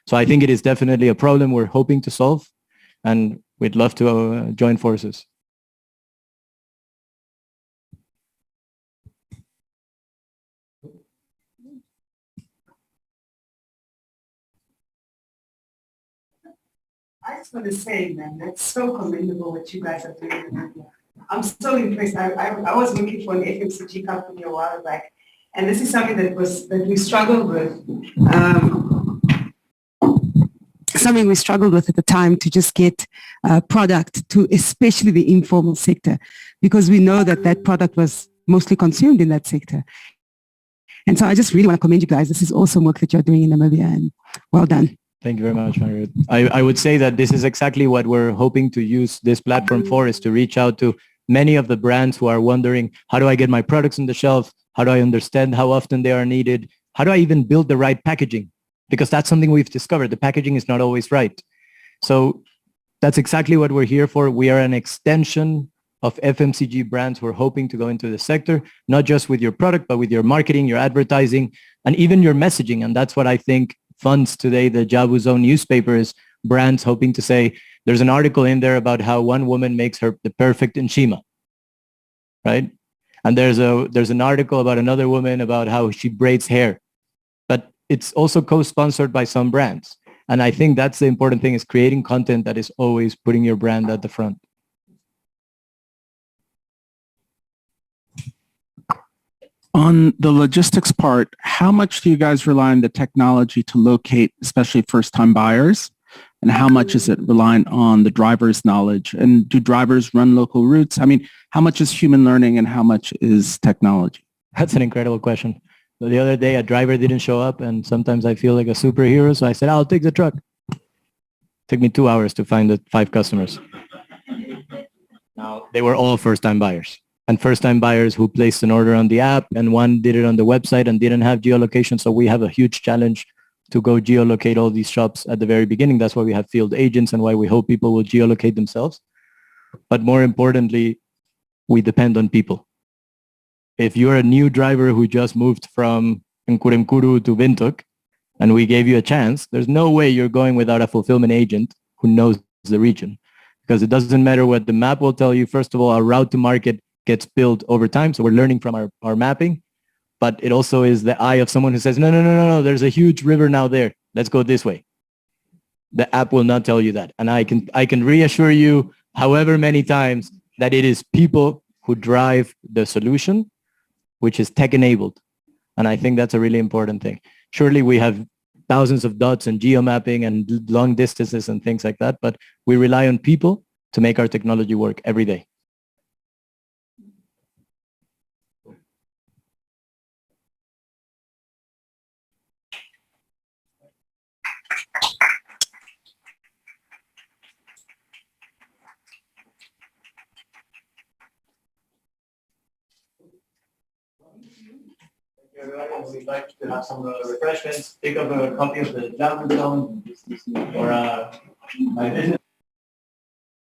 So I think it is definitely a problem we're hoping to solve, and we'd love to join forces. I just want to say, man, that's so commendable what you guys are doing. I'm so impressed. I was looking for an FMCG company a while back, and this is something that we struggled with. Something we struggled with at the time, to just get product to especially the informal sector, because we know that that product was mostly consumed in that sector. And so I just really want to commend you guys. This is awesome work that you're doing in Namibia, and well done. Thank you very much, Margaret. I would say that this is exactly what we're hoping to use this platform for, is to reach out to many of the brands who are wondering, how do I get my products on the shelf? How do I understand how often they are needed? How do I even build the right packaging? Because that's something we've discovered. The packaging is not always right. So that's exactly what we're here for. We are an extension of FMCG brands who are hoping to go into the sector, not just with your product, but with your marketing, your advertising, and even your messaging. And that's what I think funds today the Jabu Zone newspaper is brands hoping to say, there's an article in there about how one woman makes her the perfect enchima, right? And there's an article about another woman about how she braids hair, but it's also co-sponsored by some brands. And I think that's the important thing, is creating content that is always putting your brand at the front. On the logistics part, how much do you guys rely on the technology to locate, especially first-time buyers? And how much is it reliant on the driver's knowledge? And do drivers run local routes? I mean, how much is human learning and how much is technology? That's an incredible question. The other day, a driver didn't show up, and sometimes I feel like a superhero. So I said, I'll take the truck. It took me 2 hours to find the 5 customers. Now, they were all first-time buyers, and first-time buyers who placed an order on the app, and one did it on the website and didn't have geolocation. So we have a huge challenge to go geolocate all these shops at the very beginning. That's why we have field agents and why we hope people will geolocate themselves. But more importantly, we depend on people. If you're a new driver who just moved from Nkuremkuru to Windhoek and we gave you a chance, there's no way you're going without a fulfillment agent who knows the region, because it doesn't matter what the map will tell you. First of all, our route to market gets built over time. So we're learning from our mapping, but it also is the eye of someone who says, no, there's a huge river now there. Let's go this way. The app will not tell you that. And I can reassure you however many times that it is people who drive the solution, which is tech enabled. And I think that's a really important thing. Surely we have thousands of dots and geomapping and long distances and things like that, but we rely on people to make our technology work every day. We'd like to have some refreshments. Pick up a copy of the Jabu Zone or my business.